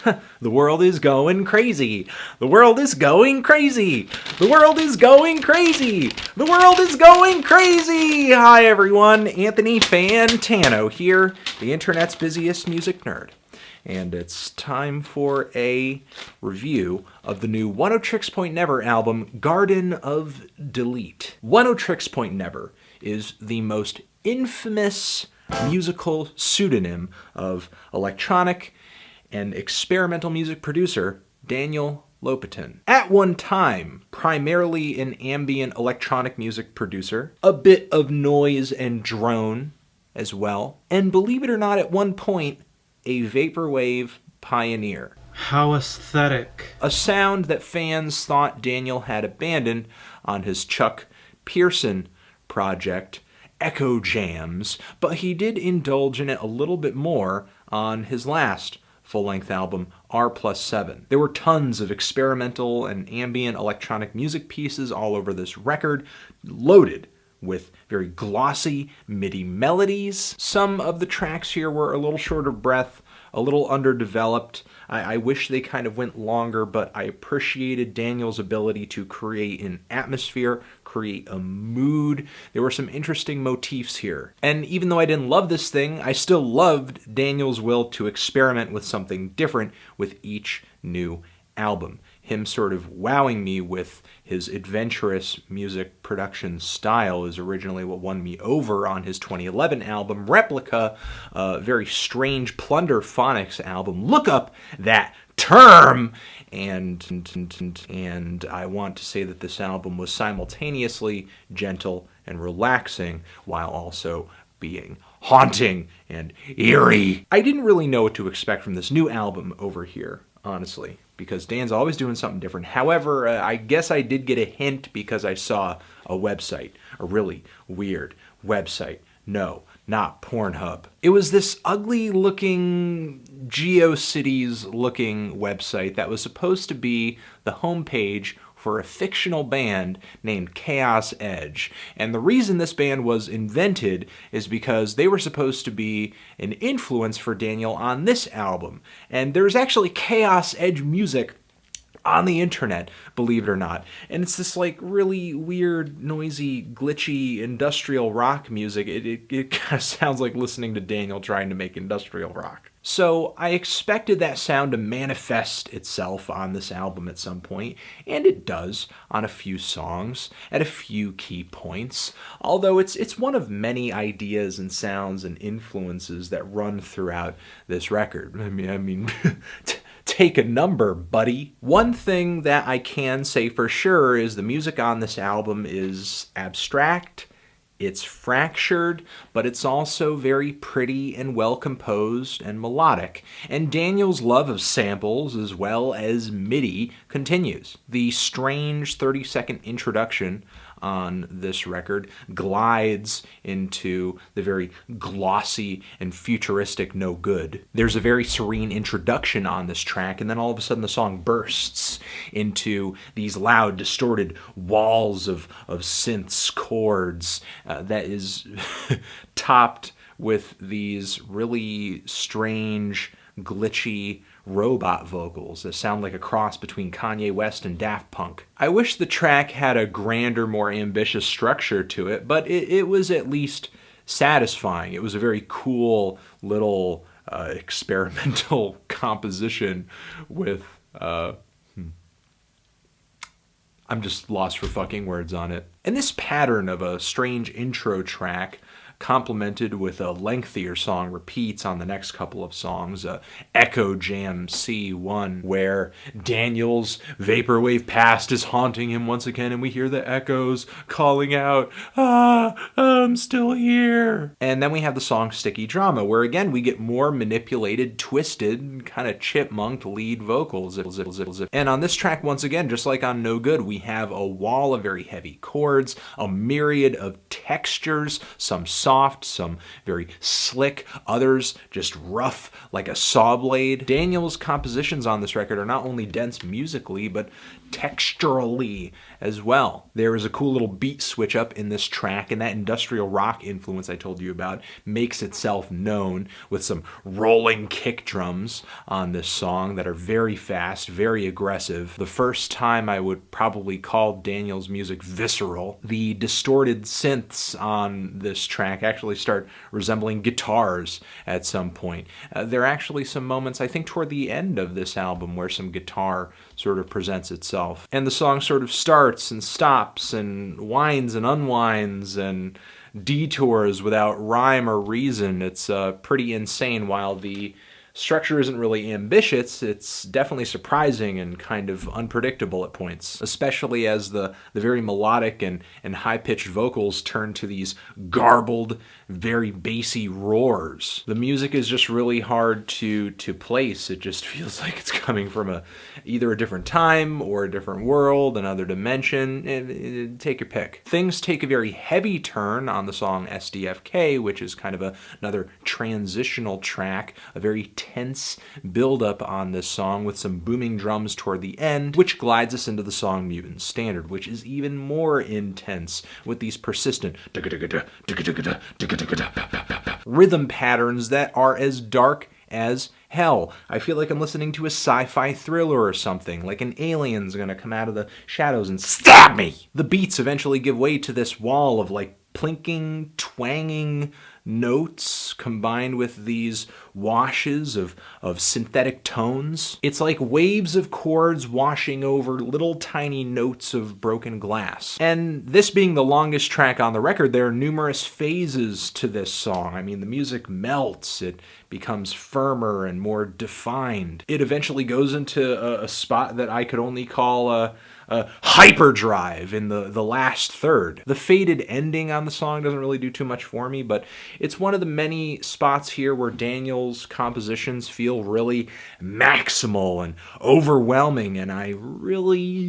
The world is going crazy. The world is going crazy. The world is going crazy. The world is going crazy. Hi everyone, Anthony Fantano here, the internet's busiest music nerd. And it's time for a review of the new Oneohtrix Point Never album, Garden of Delete. Oneohtrix Point Never is the most infamous musical pseudonym of electronic and experimental music producer Daniel Lopatin. At one time, primarily an ambient electronic music producer, a bit of noise and drone as well, and believe it or not, at one point, a vaporwave pioneer. How aesthetic. A sound that fans thought Daniel had abandoned on his Chuck Pearson project, Echo Jams, but he did indulge in it a little bit more on his last full-length album, R+7. There were tons of experimental and ambient electronic music pieces all over this record, loaded with very glossy MIDI melodies. Some of the tracks here were a little short of breath, a little underdeveloped. I wish they kind of went longer, but I appreciated Daniel's ability to create an atmosphere, create a mood. There were some interesting motifs here. And even though I didn't love this thing, I still loved Daniel's will to experiment with something different with each new album. Him sort of wowing me with his adventurous music production style is originally what won me over on his 2011 album, Replica, a very strange Plunderphonics album. Look up that term! And I want to say that this album was simultaneously gentle and relaxing while also being haunting and eerie. I didn't really know what to expect from this new album over here, honestly, because Dan's always doing something different. However, I guess I did get a hint because I saw a website, a really weird website. No, not Pornhub. It was this ugly-looking, GeoCities-looking website that was supposed to be the homepage for a fictional band named Chaos Edge. And the reason this band was invented is because they were supposed to be an influence for Daniel on this album. And there's actually Chaos Edge music on the internet, believe it or not. And it's this like really weird, noisy, glitchy industrial rock music. It kind of sounds like listening to Daniel trying to make industrial rock. So I expected that sound to manifest itself on this album at some point, and it does on a few songs, at a few key points, although it's one of many ideas and sounds and influences that run throughout this record. I mean take a number, buddy. One thing that I can say for sure is the music on this album is abstract, it's fractured, but it's also very pretty and well composed and melodic. And Daniel's love of samples as well as MIDI continues. The strange 30-second introduction on this record glides into the very glossy and futuristic No Good. There's a very serene introduction on this track, and then all of a sudden the song bursts into these loud, distorted walls of synths, chords, that is topped with these really strange, glitchy robot vocals that sound like a cross between Kanye West and Daft Punk. I wish the track had a grander, more ambitious structure to it, but it was at least satisfying. It was a very cool little experimental composition with I'm just lost for fucking words on it. And this pattern of a strange intro track complemented with a lengthier song repeats on the next couple of songs, Echo Jam C1, where Daniel's vaporwave past is haunting him once again, and we hear the echoes calling out, I'm still here. And then we have the song Sticky Drama, where again we get more manipulated, twisted, kind of chipmunked lead vocals. And on this track, once again, just like on No Good, we have a wall of very heavy chords, a myriad of textures, some soft, some very slick, others just rough like a saw blade. Daniel's compositions on this record are not only dense musically, but texturally as well. There is a cool little beat switch up in this track, and that industrial rock influence I told you about makes itself known with some rolling kick drums on this song that are very fast, very aggressive. The first time I would probably call Daniel's music visceral. The distorted synths on this track actually start resembling guitars at some point. There are actually some moments, I think, toward the end of this album where some guitar sort of presents itself. And the song sort of starts and stops and winds and unwinds and detours without rhyme or reason. It's pretty insane. While the structure isn't really ambitious, it's definitely surprising and kind of unpredictable at points, especially as the very melodic and high-pitched vocals turn to these garbled, very bassy roars. The music is just really hard to place. It just feels like it's coming from either a different time or a different world, another dimension. Take your pick. Things take a very heavy turn on the song SDFK, which is kind of another transitional track, a very tense build-up on this song with some booming drums toward the end, which glides us into the song Mutant Standard, which is even more intense with these persistent rhythm patterns that are as dark as hell. I feel like I'm listening to a sci-fi thriller or something, like an alien's gonna come out of the shadows and stab me! The beats eventually give way to this wall of like plinking, twanging notes combined with these washes of synthetic tones. It's like waves of chords washing over little tiny notes of broken glass. And this being the longest track on the record, there are numerous phases to this song. I mean, the music melts, it becomes firmer and more defined. It eventually goes into a spot that I could only call a hyperdrive in the last third. The faded ending on the song doesn't really do too much for me, but it's one of the many spots here where Daniel's compositions feel really maximal and overwhelming, and I really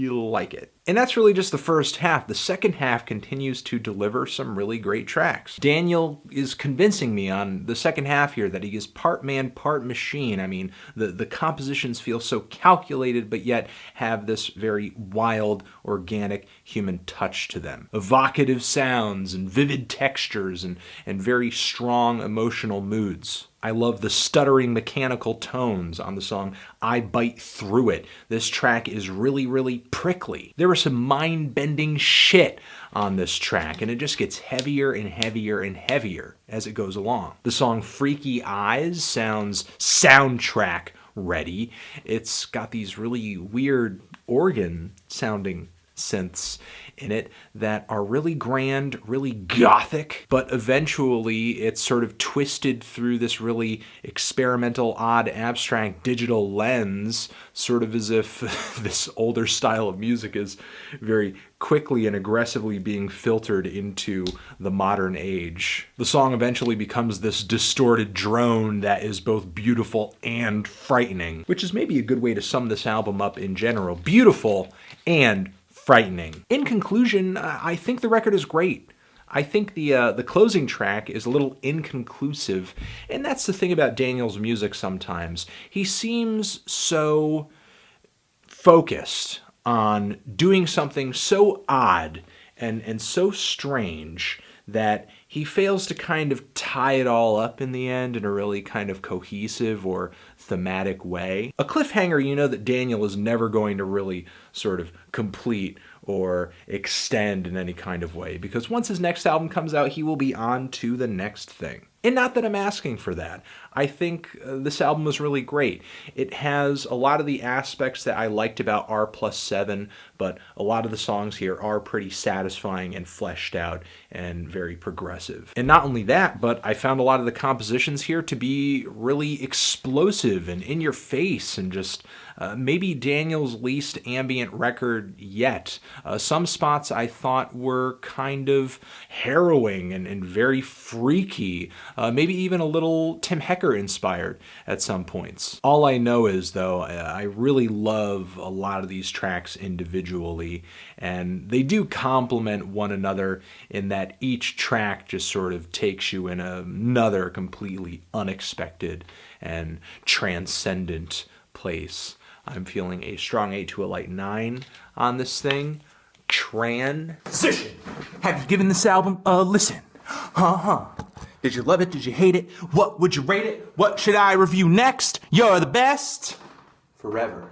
like it. And that's really just the first half. The second half continues to deliver some really great tracks. Daniel is convincing me on the second half here that he is part man, part machine. I mean, the compositions feel so calculated, but yet have this very wild, organic human touch to them. Evocative sounds and vivid textures and very strong emotional moods. I love the stuttering mechanical tones on the song I Bite Through It. This track is really, really prickly. There is some mind-bending shit on this track, and it just gets heavier and heavier and heavier as it goes along. The song Freaky Eyes sounds soundtrack ready. It's got these really weird organ-sounding synths in it that are really grand, really gothic, but eventually it's sort of twisted through this really experimental, odd, abstract digital lens, sort of as if this older style of music is very quickly and aggressively being filtered into the modern age. The song eventually becomes this distorted drone that is both beautiful and frightening, which is maybe a good way to sum this album up in general. Beautiful and frightening. In conclusion, I think the record is great. I think the closing track is a little inconclusive, and that's the thing about Daniel's music sometimes. He seems so focused on doing something so odd and so strange that he fails to kind of tie it all up in the end in a really kind of cohesive or thematic way. A cliffhanger, you know that Daniel is never going to really sort of complete or extend in any kind of way, because once his next album comes out, he will be on to the next thing. And not that I'm asking for that. I think this album was really great. It has a lot of the aspects that I liked about R+7, but a lot of the songs here are pretty satisfying and fleshed out and very progressive. And not only that, but I found a lot of the compositions here to be really explosive aggressive and in your face, and just maybe Daniel's least ambient record yet. Some spots I thought were kind of harrowing and very freaky, maybe even a little Tim Hecker inspired at some points. All I know is, though, I really love a lot of these tracks individually, and they do complement one another in that each track just sort of takes you in another completely unexpected and transcendent place. I'm feeling a strong 8 to a light 9 on this thing. Transition. Have you given this album a listen? Did you love it? Did you hate it? What would you rate it? What should I review next? You're the best. Forever.